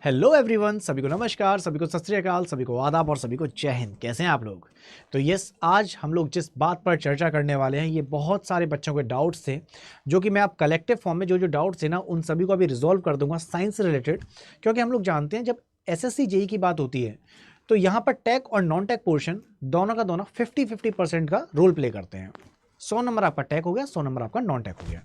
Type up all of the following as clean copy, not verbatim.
Hello everyone, सभी को नमस्कार, सभी को सत श्री अकाल, सभी को आदाब और सभी को जय हिंद। कैसे हैं आप लोग? तो यस, आज हम लोग जिस बात पर चर्चा करने वाले हैं, ये बहुत सारे बच्चों के डाउट्स थे जो कि मैं आप कलेक्टिव फॉर्म में जो डाउट्स थे ना, उन सभी को अभी रिजॉल्व कर दूंगा साइंस से रिलेटेड। क्योंकि हम लोग जानते हैं जब एसएससी जेई की बात होती है तो यहाँ पर टेक और नॉन टेक पोर्शन दोनों का दोनों 50-50% का रोल प्ले करते हैं। 100 नंबर आपका टेक हो गया, 100 नंबर आपका नॉन टेक हो गया।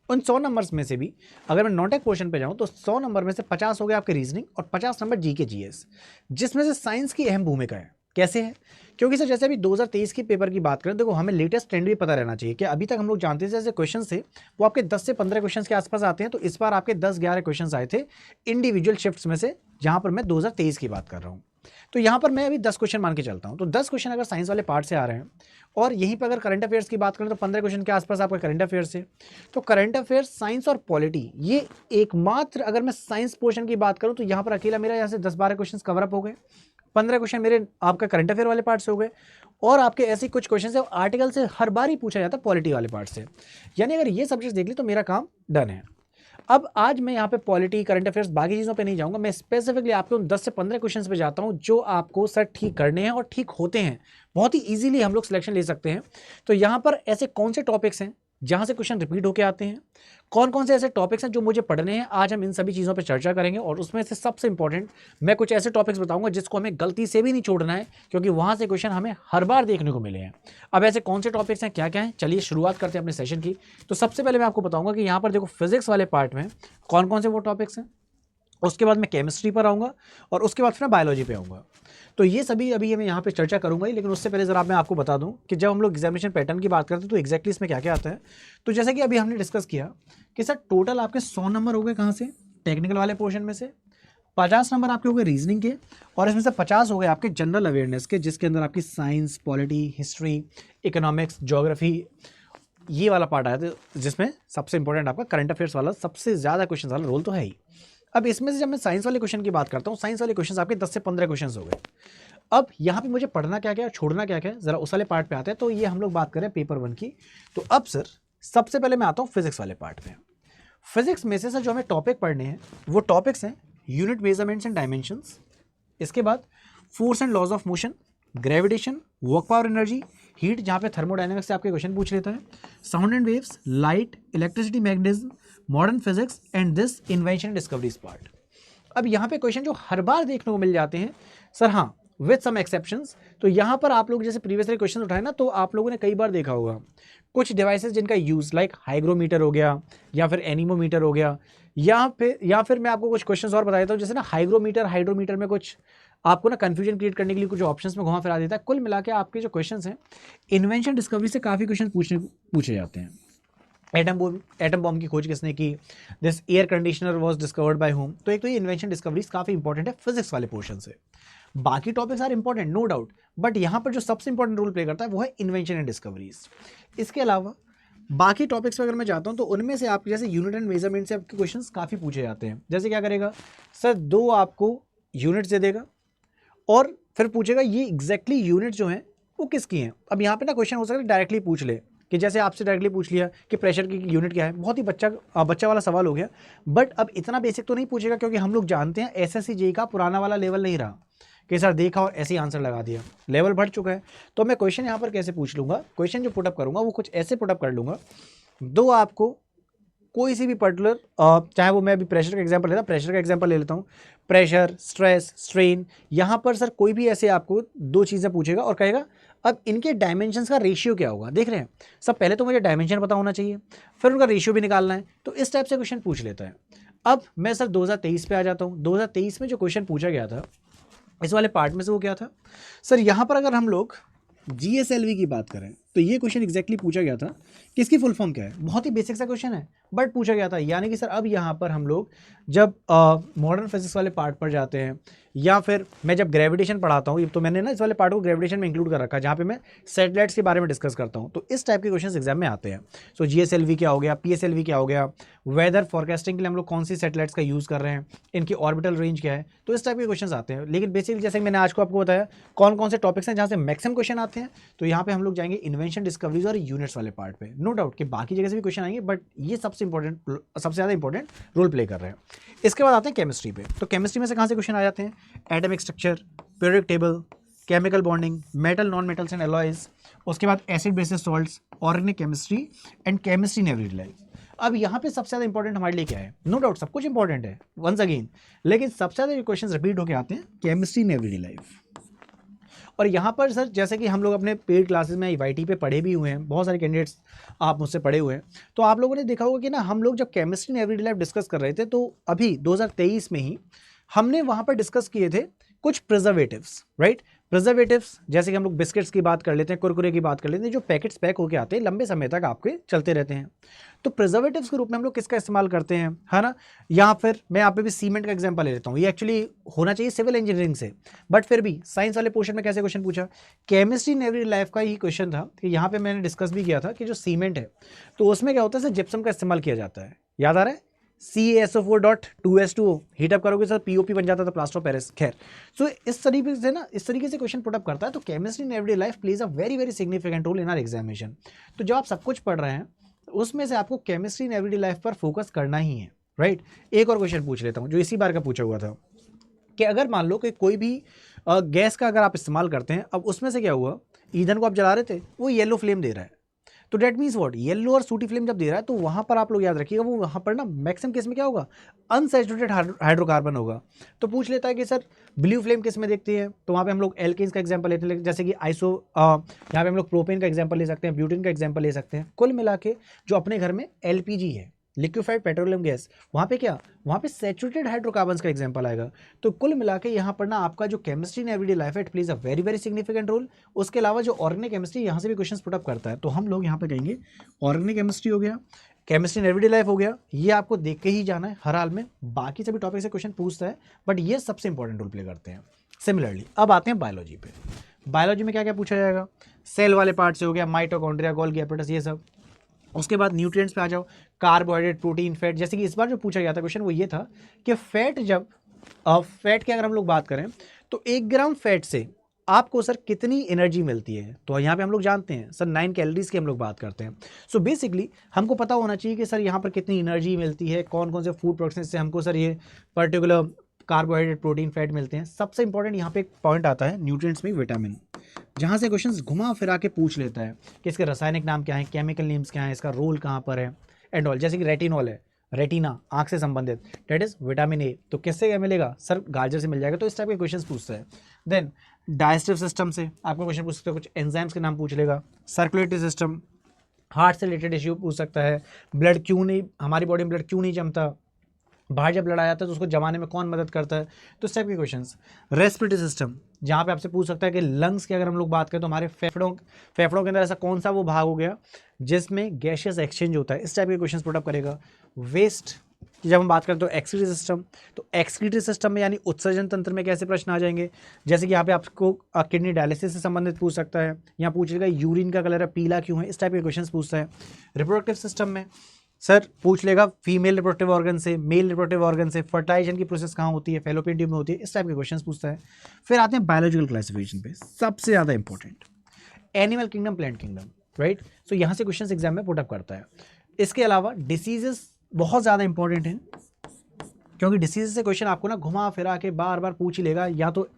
उन 100 नंबर्स में से भी अगर मैं नॉन टेक पोर्शन पे जाऊं तो 100 नंबर में से 50 हो गया आपके रीजनिंग और 50 नंबर जीके जीएस, जिसमें से साइंस की अहम भूमिका है। कैसे है? क्योंकि सर जैसे अभी 2023 की पेपर की बात करें, देखो हमें लेटेस्ट ट्रेंड भी पता रहना चाहिए कि अभी तक हम लोग जानते थे जैसे क्वेश्चन थे वो आपके 10 से 15 क्वेश्चन के आसपास आते हैं। तो इस बार आपके 10-11 क्वेश्चन आए थे इंडिविजुअल शिफ्ट्स में से, जहां पर मैं 2023 की बात कर रहा हूँ। तो यहाँ पर मैं अभी 10 क्वेश्चन मान के चलता हूँ। तो 10 क्वेश्चन अगर साइंस वाले पार्ट से आ रहे हैं और यहीं पर अगर करंट अफेयर्स की बात करें तो 15 क्वेश्चन के आसपास आपका करंट अफेयर्स है। तो करंट अफेयर्स, साइंस और पॉलिटी, ये एकमात्र, अगर मैं साइंस पोर्शन की बात करूं तो यहाँ पर अकेला मेरा यहाँ से 10-12 क्वेश्चन कवर अप हो गए। 15 क्वेश्चन मेरे आपका करंट अफेयर वाले पार्ट से हो गए और आपके ऐसे कुछ क्वेश्चन है आर्टिकल से हर बार ही पूछा जाता है पॉलिटी वाले पार्ट से। यानी अगर ये सब्जेक्ट देख ली तो मेरा काम डन है। अब आज मैं यहाँ पे पॉलिटी, करंट अफेयर्स, बाकी चीज़ों पे नहीं जाऊंगा। मैं स्पेसिफिकली आपके उन 10 से 15 क्वेश्चंस पे जाता हूँ जो आपको सर ठीक करने हैं और ठीक होते हैं। बहुत ही इजीली हम लोग सिलेक्शन ले सकते हैं। तो यहाँ पर ऐसे कौन से टॉपिक्स हैं जहाँ से क्वेश्चन रिपीट होके आते हैं, कौन कौन से ऐसे टॉपिक्स हैं जो मुझे पढ़ने हैं, आज हम इन सभी चीज़ों पर चर्चा करेंगे। और उसमें से सबसे इंपॉर्टेंट मैं कुछ ऐसे टॉपिक्स बताऊंगा जिसको हमें गलती से भी नहीं छोड़ना है, क्योंकि वहाँ से क्वेश्चन हमें हर बार देखने को मिले हैं। अब ऐसे कौन से टॉपिक्स हैं, क्या क्या हैं, चलिए शुरुआत करते हैं अपने सेशन की। तो सबसे पहले मैं आपको बताऊंगा कि यहाँ पर देखो फिजिक्स वाले पार्ट में कौन कौन से वो टॉपिक्स हैं। उसके बाद मैं केमिस्ट्री पर आऊँगा और उसके बाद फिर मैं बायोलॉजी पे आऊँगा। तो ये सभी अभी मैं यहाँ पे चर्चा करूँगा ही, लेकिन उससे पहले ज़रा मैं आपको बता दूँ कि जब हम लोग एग्जामिनेशन पैटर्न की बात करते हैं तो एग्जैक्टली इसमें क्या क्या आता है। तो जैसे कि अभी हमने डिस्कस किया कि सर टोटल आपके 100 नंबर हो गए कहाँ से, टेक्निकल वाले पोर्शन में से। 50 नंबर आपके हो गए रीजनिंग के और इसमें से 50 हो गए आपके जनरल अवेयरनेस के, जिसके अंदर आपकी science, polity, history, economics, geography, ये वाला पार्ट आया था, जिसमें सबसे इंपॉर्टेंट आपका करंट अफेयर्स वाला सबसे ज़्यादा क्वेश्चन वाला रोल तो है ही। अब इसमें से जब मैं साइंस वाले क्वेश्चन की बात करता हूँ, साइंस वाले क्वेश्चन आपके 10 से 15 क्वेश्चन हो गए। अब यहाँ पे मुझे पढ़ना क्या क्या है, छोड़ना क्या क्या है, जरा उस वाले पार्ट पे आते हैं। तो ये हम लोग बात करें पेपर 1 की। तो अब सर सबसे पहले मैं आता हूँ फिजिक्स वाले पार्ट में। फिजिक्स में से सर जो हमें टॉपिक पढ़ने हैं वो टॉपिक्स हैं यूनिट मेजरमेंट्स एंड डायमेंशंस, इसके बाद force and laws of motion, gravitation, work power energy, heat, जहाँ पे थर्मोडायनेमिक्स से आपके क्वेश्चन पूछ लेता है, sound and waves, light, electricity, magnetism, modern physics and this invention discoveries part. अब यहाँ पे क्वेश्चन जो हर बार देखने को मिल जाते हैं सर, हाँ विद सम एक्सेप्शंस। तो यहाँ पर आप लोग जैसे प्रीवियसली क्वेश्चन उठाए ना, तो आप लोगों ने कई बार देखा होगा कुछ डिवाइसेस जिनका यूज़ लाइक हाइग्रोमीटर हो गया या फिर एनीमोमीटर हो गया, या फिर मैं आपको कुछ क्वेश्चंस और बता देता हूँ। जैसे ना हाइड्रोमीटर में कुछ आपको ना कंफ्यूजन क्रिएट करने के लिए कुछ ऑप्शंस में घुमा फिरा देता है। कुल मिला के आपके जो क्वेश्चंस हैं इन्वेंशन डिस्कवरी से काफ़ी क्वेश्चन पूछे जाते हैं। एटम बॉम्ब की खोज किसने की, this air conditioner was discovered by होम। तो एक तो ये इन्वेंशन डिस्कवरीज काफ़ी इंपॉर्टेंट है फिजिक्स वाले पोर्शन से। बाकी topics are important no doubt, but यहाँ पर जो सबसे इंपॉर्टेंट रोल प्ले करता है वो है इन्वेंशन एंड डिस्कवरीज। इसके अलावा बाकी टॉपिक्स पर अगर मैं जाता हूँ तो उनमें से आप जैसे यूनिट एंड मेजरमेंट से आपके क्वेश्चंस काफ़ी पूछे जाते हैं। जैसे क्या करेगा सर, 2 आपको यूनिट्स दे देगा और फिर पूछेगा ये एग्जैक्टली यूनिट जो हैं वो किसकी हैं। अब यहाँ पे ना क्वेश्चन हो सकता है डायरेक्टली पूछ ले, कि जैसे आपसे डायरेक्टली पूछ लिया कि प्रेशर की यूनिट क्या है। बहुत ही बच्चा वाला सवाल हो गया, बट अब इतना बेसिक तो नहीं पूछेगा, क्योंकि हम लोग जानते हैं एसएससी जेईई का पुराना वाला लेवल नहीं रहा कि सर देखा और ऐसे ही आंसर लगा दिया। लेवल बढ़ चुका है। तो मैं क्वेश्चन यहाँ पर कैसे पूछ लूँगा, क्वेश्चन जो पुटअप करूँगा वो कुछ ऐसे पुटअप कर लूँगा। 2 आपको कोई सी भी पर्टिकुलर, चाहे वो मैं अभी प्रेशर का एग्जांपल ले लेता हूँ, प्रेशर, स्ट्रेस, स्ट्रेन। यहाँ पर सर कोई भी ऐसे आपको 2 चीज़ें पूछेगा और कहेगा अब इनके डायमेंशंस का रेशियो क्या होगा। देख रहे हैं सब, पहले तो मुझे डायमेंशन पता होना चाहिए, फिर उनका रेशियो भी निकालना है। तो इस टाइप से क्वेश्चन पूछ लेता है। अब मैं सर 2023 पे आ जाता हूँ। 2023 में जो क्वेश्चन पूछा गया था इस वाले पार्ट में से वो क्या था सर, यहाँ पर अगर हम लोग GSLV की बात करें तो ये क्वेश्चन एग्जैक्टली पूछा गया था कि इसकी फुल फॉर्म क्या है। बहुत ही बेसिक सा क्वेश्चन है बट पूछा गया था। यानी कि सर अब यहाँ पर हम लोग जब मॉडर्न फिजिक्स वाले पार्ट पर जाते हैं या फिर मैं जब ग्रेविटेशन पढ़ाता हूँ, तो मैंने ना इस वाले पार्ट को ग्रेविटेशन में इंक्लूड कर रखा है, जहाँ पे मैं सैटेलाइट्स के बारे में डिस्कस करता हूँ। तो इस टाइप के क्वेश्चन एग्जाम में आते हैं। सो GSLV क्या हो गया, PSLV क्या हो गया, वेदर फॉरकास्टिंग के लिए हम लोग कौन सी सैटेलाइट्स का यूज़ कर रहे हैं, इनकी ऑर्बिटल रेंज क्या है। तो इस टाइप के क्वेश्चन आते हैं। लेकिन बेसिकली जैसे मैंने आज को आपको बताया कौन कौन से टॉपिक्स हैं जहाँ से मैक्सिमम क्वेश्चन आते हैं। तो यहाँ पे हम लोग जाएंगे इन्वेंशन इन्वेंशन, डिस्कवरीज और यूनिट्स वाले पार्ट पे। नो डाउट कि बाकी जगह से भी क्वेश्चन आएंगे, बट ये सबसे ज़्यादा इंपॉर्टेंट रोल प्ले कर रहे हैं। इसके बाद आते हैं केमिस्ट्री पे। तो केमिस्ट्री में से कहाँ से क्वेश्चन आ जाते हैं? Atomic structure, periodic table, chemical bonding, metal, non metals and alloys, उसके बाद acid basis salts, organic chemistry and chemistry in everyday life. अब यहाँ पे सबसे ज़्यादा इंपॉर्टेंट हमारे लिए क्या है? नो डाउट सब कुछ इंपॉर्टेंट है वंस अगेन, लेकिन सबसे ज़्यादा क्वेश्चन रिपीट होकर आते हैं केमिस्ट्री इन एवरीडे लाइफ। और यहाँ पर सर जैसे कि हम लोग अपने पेड क्लासेस में IYT पे पढ़े भी हुए हैं, बहुत सारे कैंडिडेट्स आप मुझसे पढ़े हुए हैं, तो आप लोगों ने देखा होगा कि ना हम लोग जब chemistry in everyday life discuss कर रहे थे तो अभी 2023 में ही हमने वहाँ पर डिस्कस किए थे कुछ प्रिजर्वेटिव्स, राइट। प्रिजर्वेटिव्स जैसे कि हम लोग बिस्किट्स की बात कर लेते हैं, कुरकुरे की बात कर लेते हैं, जो पैकेट्स पैक होके आते हैं लंबे समय तक आपके चलते रहते हैं। तो प्रिजर्वेटिव्स के रूप में हम लोग किसका इस्तेमाल करते हैं, है ना। या फिर मैं यहाँ पे भी सीमेंट का एग्जांपल ले लेता हूँ। ये एक्चुअली होना चाहिए सिविल इंजीनियरिंग से, बट फिर भी साइंस वाले पोर्शन में कैसे क्वेश्चन पूछा? केमिस्ट्री इन एवरीडे लाइफ का ही क्वेश्चन था कि यहाँ पे मैंने डिस्कस भी किया था कि जो सीमेंट है तो उसमें क्या होता है सर, जिप्सम का इस्तेमाल किया जाता है। याद आ रहा है? CaSO4.2H2O हीटअप करोगे सर POP बन जाता था, प्लास्टर ऑफ पेरिस। खैर, सो इस तरीके से क्वेश्चन पुटअप करता है। तो chemistry in everyday life plays a very very significant role in our examination. तो जब आप सब कुछ पढ़ रहे हैं उसमें से आपको केमिस्ट्री इन एवरीडे लाइफ पर फोकस करना ही है, राइट। एक और क्वेश्चन पूछ लेता हूँ जो इसी बार का पूछा हुआ था कि अगर मान लो कि कोई भी गैस का अगर आप इस्तेमाल करते हैं, अब उसमें से क्या हुआ, ईंधन को आप जला रहे थे, वो येलो फ्लेम दे रहा है, तो डेट मीन्स व्हाट, येलो और सूटी फ्लेम जब दे रहा है तो वहाँ पर आप लोग याद रखिएगा वो वहाँ पर ना मैक्सिमम केस में क्या होगा, अनसैचुरेटेड हाइड्रोकार्बन होगा। तो पूछ लेता है कि सर ब्लू फ्लेम किस में देखती है, तो वहाँ पे हम लोग एल्केन्स का एग्जांपल लेते हैं, जैसे कि यहाँ पे हम लोग प्रोपेन का एग्जांपल ले सकते हैं, ब्यूटेन का एग्जांपल ले सकते हैं। कुल मिला के जो अपने घर में LPG है, लिक्विफाइड पेट्रोलियम गैस, वहाँ पे क्या, वहाँ पे सैचुरेटेड हाइड्रोकार्बन्स का एग्जांपल आएगा। तो कुल मिला के यहाँ पर ना आपका जो केमिस्ट्री इन एवरीडे लाइफ है it plays a very very significant role. उसके अलावा जो ऑर्गेनिक केमिस्ट्री यहाँ से भी क्वेश्चन पुटअप करता है, तो हम लोग यहाँ पे कहेंगे ऑर्गेनिक केमिस्ट्री हो गया, केमिस्ट्री इन एवरीडे लाइफ हो गया, ये आपको देख के ही जाना है हर हाल में। बाकी सभी टॉपिक से क्वेश्चन पूछता है बट ये सबसे इंपॉर्टेंट रोल प्ले करते हैं। सिमिलरली अब आते हैं बायोलॉजी पे। बायोलॉजी में क्या क्या पूछा जाएगा? सेल वाले पार्ट से हो गया, माइटोकॉन्ड्रिया, गोल्गी एपेटाइटिस, ये सब। उसके बाद न्यूट्रिएंट्स पे आ जाओ, कार्बोहाइड्रेट, प्रोटीन, फैट। जैसे कि इस बार जो पूछा गया था क्वेश्चन वो ये था कि फैट, जब फैट की अगर हम लोग बात करें तो 1 ग्राम फैट से आपको सर कितनी एनर्जी मिलती है? तो यहाँ पे हम लोग जानते हैं सर 9 कैलोरीज की हम लोग बात करते हैं। सो बेसिकली हमको पता होना चाहिए कि सर यहाँ पर कितनी एनर्जी मिलती है, कौन कौन से फूड प्रोडक्ट्स से हमको सर ये पर्टिकुलर कार्बोहाइड्रेट, प्रोटीन, फैट मिलते हैं। सबसे इंपॉर्टेंट यहाँ पे एक पॉइंट आता है न्यूट्रिएंट्स में विटामिन, जहाँ से क्वेश्चंस घुमा फिरा के पूछ लेता है कि इसके रासायनिक नाम क्या है, केमिकल नेम्स क्या है, इसका रोल कहाँ पर है एंड ऑल। जैसे कि रेटिनॉल है, रेटिना आंख से संबंधित, डेट इज विटामिन ए, तो किससे क्या मिलेगा सर? गाजर से मिल जाएगा। तो इस टाइप के क्वेश्चंस पूछता है। देन डाइजेस्टिव सिस्टम से आपको क्वेश्चन पूछ सकते हो, कुछ एंजाइम्स के नाम पूछ लेगा। सर्कुलेटरी सिस्टम, हार्ट से रिलेटेड इश्यू पूछ सकता है। ब्लड क्यों नहीं, हमारी बॉडी में ब्लड क्यों नहीं जमता, बाहर जब ब्लड आ जाता है तो उसको जमाने में कौन मदद करता है, तो इस टाइप के क्वेश्चंस। रेस्पिरेटरी सिस्टम, जहाँ पे आपसे पूछ सकता है कि लंग्स की अगर हम लोग बात करें तो हमारे फेफड़ों के अंदर ऐसा कौन सा वो भाग हो गया जिसमें गैशियस एक्सचेंज होता है, इस टाइप के क्वेश्चन पुटअप करेगा। वेस्ट की जब हम बात करें तो एक्सक्रीटरी सिस्टम, तो एक्सक्रीटरी सिस्टम में यानी उत्सर्जन तंत्र में कैसे प्रश्न आ जाएंगे? जैसे कि यहाँ पे आपको किडनी डायलिसिस से संबंधित पूछ सकता है, यहाँ पूछेगा यूरिन का कलर पीला क्यों है, इस टाइप के क्वेश्चन पूछता है। रिप्रोडक्टिव सिस्टम में सर पूछ लेगा फीमेल रिप्रोडक्टिव ऑर्गन से, मेल रिप्रोडक्टिव ऑर्गन से, फर्टिलाइजेशन की प्रोसेस कहाँ होती है, फैलोपियन ट्यूब में होती है, इस टाइप के क्वेश्चंस पूछता है। फिर आते हैं बायोलॉजिकल क्लासिफिकेशन पे, सबसे ज़्यादा important animal kingdom, plant kingdom, right. So यहाँ से क्वेश्चंस एग्जाम में पुटअप करता है। इसके अलावा डिसीजेस बहुत ज़्यादा इंपॉर्टेंट हैं, क्योंकि डिसीज से क्वेश्चन आपको ना घुमा फिरा के बार बार पूछ ही लेगा, या तो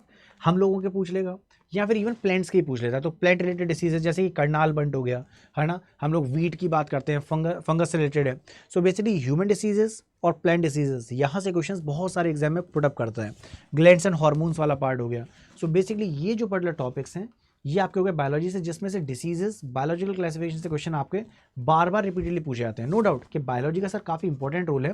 हम लोगों के पूछ लेगा या फिर इवन प्लांट्स के ही पूछ लेता है। तो प्लांट रिलेटेड डिसीजेज जैसे कि कर्नाल बंट हो गया, है ना, हम लोग वीट की बात करते हैं, फंगस से रिलेटेड है। सो बेसिकली ह्यूमन डिसीजेस और प्लांट डिसीजेस, यहाँ से क्वेश्चंस बहुत सारे एग्जाम में पुटअप करता है। ग्लैंड्स एंड हार्मोन्स वाला पार्ट हो गया। सो बेसिकली ये जो पर्टिकुलर टॉपिक्स हैं ये आपके हो गए बायोलॉजी से, जिसमें से डिसीजेस, बायोलॉजिकल क्लासिफिकेशन से क्वेश्चन आपके बार बार रिपीटेडली पूछे जाते हैं। नो डाउट कि बायोलॉजी का सर काफ़ी इंपॉर्टेंट रोल है।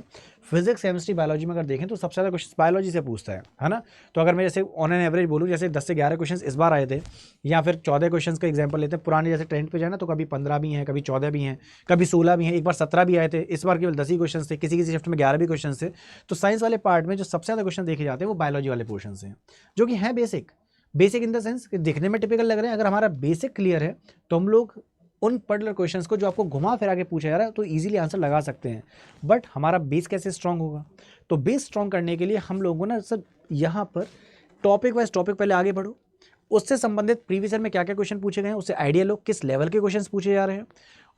फिजिक्स, केमिस्ट्री, बायोलॉजी में अगर देखें तो सबसे ज़्यादा क्वेश्चन बायोलॉजी से पूछता है ना। तो अगर मैं जैसे ऑन एन एवरेज बोलूँ, जैसे 10 से 11 क्वेश्चन इस बार आए थे, या फिर 14 क्वेश्चन का एग्जाम्पल लेते हैं, पुराने जैसे ट्रेंड पे जाए ना तो कभी 15 भी हैं, कभी 14 भी हैं, कभी 16 भी हैं, एक बार 17 भी आए थे, इस बार केवल 10 ही क्वेश्चन थे, किसी शिफ्ट में 11 भी क्वेश्चन थे। तो साइंस वाले पार्ट में जो सबसे ज़्यादा क्वेश्चन देखे जाते हैं वो बायोलॉजी वाले पोर्शन से, जो कि हैं बेसिक इन द सेंस कि दिखने में टिपिकल लग रहे हैं। अगर हमारा बेसिक क्लियर है तो हम लोग उन पर्टिकुलर क्वेश्चंस को जो आपको घुमा फिरा के पूछा जा रहा है तो इजीली आंसर लगा सकते हैं। बट हमारा बेस कैसे स्ट्रांग होगा? तो बेस स्ट्रांग करने के लिए हम लोगों को ना सर यहाँ पर टॉपिक वाइज टॉपिक पहले आगे बढ़ो, उससे संबंधित प्रीवियस ईयर में क्या क्या क्वेश्चन पूछे गए हैं उससे आइडिया लो, किस लेवल के क्वेश्चन पूछे जा रहे हैं,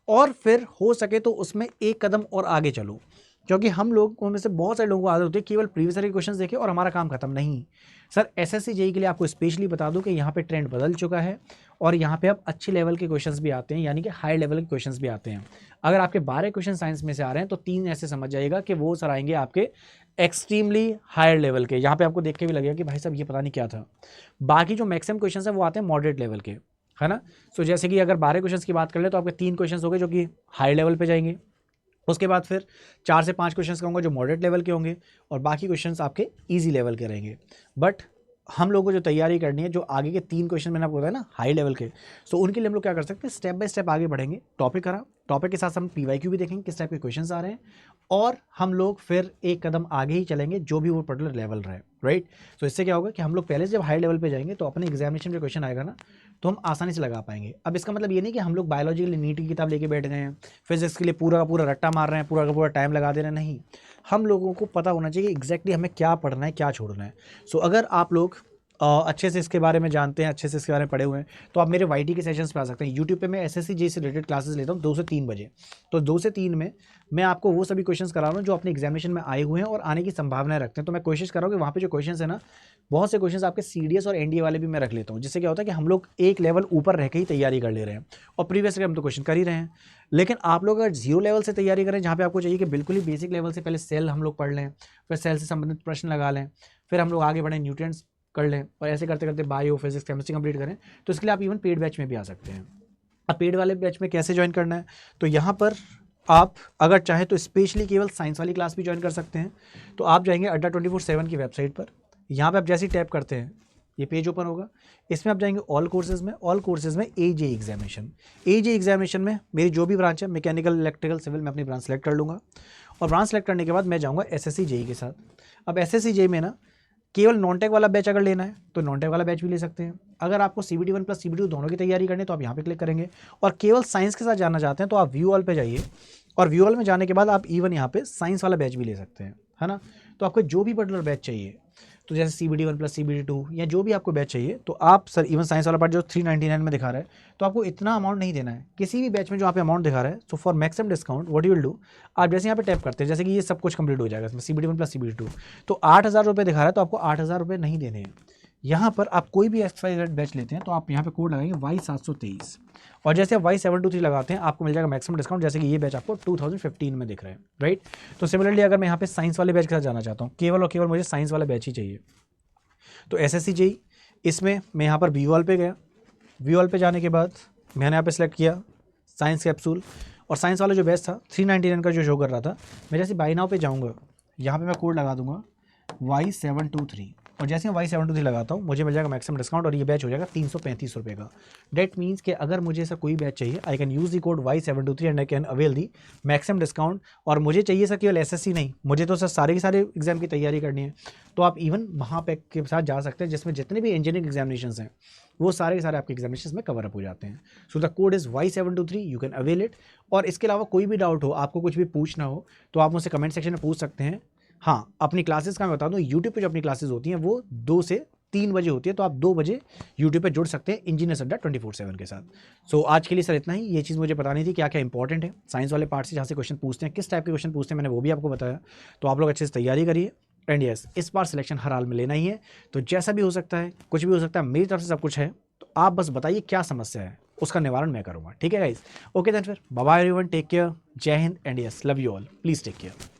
और फिर हो सके तो उसमें एक कदम और आगे चलो, क्योंकि हम लोग में से बहुत सारे लोगों को आदत होती है केवल प्रीवियस ईयर के क्वेश्चन देखे और हमारा काम खत्म। नहीं सर, एसएससी जेई के लिए आपको स्पेशली बता दूं कि यहाँ पे ट्रेंड बदल चुका है और यहाँ पे अब अच्छे लेवल के क्वेश्चंस भी आते हैं, यानी कि हाई लेवल के क्वेश्चंस भी आते हैं। अगर आपके 12 क्वेश्चन साइंस में से आ रहे हैं तो 3 ऐसे समझ जाइएगा कि वो सर आएंगे आपके एक्सट्रीमली हायर लेवल के, यहाँ पे आपको देख के भी लगेगा कि भाई साहब ये पता नहीं क्या था। बाकी जो मैक्सिमम क्वेश्चन है वो आते हैं मॉडरेट लेवल के, है ना। सो जैसे कि अगर 12 क्वेश्चन की बात कर ले तो आपके 3 क्वेश्चन हो गए जो कि हाई लेवल पे जाएंगे, उसके बाद फिर 4 से 5 क्वेश्चंस होंगे जो मॉडरेट लेवल के होंगे और बाकी क्वेश्चंस आपके इजी लेवल के रहेंगे। बट हम लोगों को जो तैयारी करनी है, जो आगे के 3 क्वेश्चन मैंने आपको बताया ना हाई लेवल के, सो उनके लिए हम लोग क्या कर सकते हैं, स्टेप बाय स्टेप आगे बढ़ेंगे। टॉपिक के साथ हम पीवाईक्यू भी देखेंगे किस टाइप के क्वेश्चंस आ रहे हैं, और हम लोग फिर एक कदम आगे ही चलेंगे जो भी वो पर्टिकुलर लेवल रहे, राइट। तो इससे क्या होगा कि हम लोग पहले से जब हाई लेवल पे जाएंगे तो अपने एग्जामिनेशन में क्वेश्चन आएगा ना तो हम आसानी से लगा पाएंगे। अब इसका मतलब ये नहीं कि हम लोग बायोलॉजी के लिए नीट की किताब लेके बैठ गए हैं, फिजिक्स के लिए पूरा का पूरा रट्टा मार रहे हैं, पूरा का पूरा टाइम लगा दे रहे हैं, नहीं। हम लोगों को पता होना चाहिए कि एग्जैक्टली हमें क्या पढ़ना है, क्या छोड़ना है। सो अगर आप लोग अच्छे से इसके बारे में जानते हैं, अच्छे से इसके बारे में पढ़े हुए हैं, तो आप मेरे वाईटी के सेशंस पे आ सकते हैं। यूट्यूब पे मैं एसएससी जेईई से रिलेटेड क्लासेस लेता हूँ 2 से 3 बजे। तो 2 से 3 में मैं आपको वो सभी क्वेश्चंस करा रहा हूँ जो अपने एग्जामिनेशन में आए हुए हैं और आने की संभावनाएं रखते हैं। तो मैं कोशिश कर रहा हूँ कि वहाँ पे जो क्वेश्चंस है ना, बहुत से क्वेश्चंस आपके सीडीएस और एनडीए वाले भी मैं रख लेता हूँ, जिससे क्या होता है कि हम लोग एक लेवल ऊपर रह के ही तैयारी कर ले रहे हैं और प्रीवियस हम तो क्वेश्चन कर ही रहे हैं। लेकिन आप लोग अगर 0 लेवल से तैयारी करें, जहाँ पे आपको चाहिए कि बिल्कुल ही बेसिक लेवल से पहले सेल हम लोग पढ़ लें, फिर सेल से संबंधित प्रश्न लगा लें, फिर हम लोग आगे बढ़ें, न्यूट्रिएंट्स कर लें, और ऐसे करते करते बायो, फिजिक्स, केमिस्ट्री कंप्लीट करें, तो इसके लिए आप इवन पेड बैच में भी आ सकते हैं। अब पेड वाले बैच में कैसे ज्वाइन करना है, तो यहाँ पर आप अगर चाहें तो स्पेशली केवल साइंस वाली क्लास भी ज्वाइन कर सकते हैं। तो आप जाएंगे अड्डा 24/7 की वेबसाइट पर, यहाँ पे आप जैसे ही टैप करते हैं ये पेज ओपन होगा, इसमें आप जाएंगे ऑल कोर्सेज में एजेई एग्जामिनेशन में मेरी जो भी ब्रांच है, मैकेनिकल, इलेक्ट्रिकल, सिविल, मैं अपनी ब्रांच सेलेक्ट कर लूँगा और ब्रांच सेलेक्ट करने के बाद मैं जाऊँगा एसएससी जेईई के साथ। अब एसएससी जेईई में ना केवल नॉन टेक वाला बैच अगर लेना है तो नॉन टेक वाला बैच भी ले सकते हैं। अगर आपको CBT 1 प्लस CBT 2 दोनों की तैयारी करनी है तो आप यहाँ पे क्लिक करेंगे, और केवल साइंस के साथ जाना चाहते हैं तो आप व्यू ऑल पे जाइए, और व्यू ऑल में जाने के बाद आप इवन यहाँ पे साइंस वाला बैच भी ले सकते हैं, है ना। तो आपको जो भी पर्टिकुलर बैच चाहिए, तो जैसे CBT 1 प्लस CBT 2 या जो भी आपको बैच चाहिए, तो आप सर इवन साइंस वाला पार्ट जो 399 में दिखा रहा है, तो आपको इतना अमाउंट नहीं देना है किसी भी बैच में जो आप अमाउंट दिखा रहा है। So for maximum discount what you will do, आप जैसे यहाँ पे टैप करते हैं, जैसे कि ये सब कुछ कंप्लीट हो जाएगा इसमें CBT 1 प्लस CBT 2, तो 8,000 रुपये दिखा रहा है, तो आपको 8,000 रुपये नहीं देने हैं। यहाँ पर आप कोई भी XYZ बैच लेते हैं तो आप यहाँ पे कोड लगाएंगे Y723, और जैसे आप Y723 लगाते हैं आपको मिल जाएगा मैक्सिमम डिस्काउंट, जैसे कि ये बैच आपको 2015 में दिख रहा है, राइट। तो सिमिलरली अगर मैं यहाँ पे साइंस वाले बैच के साथ जाना चाहता हूँ, केवल और केवल मुझे साइंस वाला बैच ही चाहिए, तो एसएससी जेईई, इसमें मैं यहाँ पर व्यू ऑल पे गया, व्यू ऑल पे जाने के बाद मैंने यहाँ पे सेलेक्ट किया साइंस कैप्सूल, और साइंस वाला जो बैच था 399 का जो शो कर रहा था, मैं जैसे बाय नाउ पे जाऊँगा, यहाँ पे मैं कोड लगा दूंगा Y723, और जैसे मैं Y723 लगाता हूँ मुझे मिल जाएगा मैक्सिमम डिस्काउंट, और ये बैच हो जाएगा 335 रुपये का। डेट मीन्स कि अगर मुझे ऐसा कोई बैच चाहिए, I can use the code Y723 and I can avail the maximum discount. और मुझे चाहिए सर केवल एसएससी नहीं, मुझे तो सर सारे के सारे एग्जाम की तैयारी करनी है, तो आप इवन महापैक के साथ जा सकते हैं, जिसमें जितने भी इंजीनियरिंग एग्जामिनेशन हैं वो सारे के सारे आपके एग्जामिनेशन में कवर अप हो जाते हैं। So the code is Y723, you can avail it. और इसके अलावा कोई भी डाउट हो, आपको कुछ भी पूछना हो, तो आप मुझसे कमेंट सेक्शन में पूछ सकते हैं। हाँ, अपनी क्लासेस का मैं बता दूं, यूट्यूब पे जो अपनी क्लासेस होती हैं वो 2 से 3 बजे होती है, तो आप 2 बजे यूट्यूब पे जुड़ सकते हैं इंजीनियर्स अड्डा 24/7 के साथ। सो आज के लिए सर इतना ही, ये चीज़ मुझे बतानी थी क्या क्या इंपॉर्टेंट है साइंस वाले पार्ट से, जहाँ से क्वेश्चन पूछते हैं, किस टाइप के क्वेश्चन पूछते हैं, मैंने वो भी आपको बताया। तो आप लोग अच्छे से तैयारी करिए, एंड यस, इस बार सिलेक्शन हर हाल में लेना ही है। तो जैसा भी हो सकता है, कुछ भी हो सकता है, मेरी तरफ से सब कुछ है, तो आप बस बताइए क्या समस्या है, उसका निवारण मैं करूँगा, ठीक है गाइज। ओके देन फिर bye bye everyone, take care, जय Hind, and yes, love you all, please take care.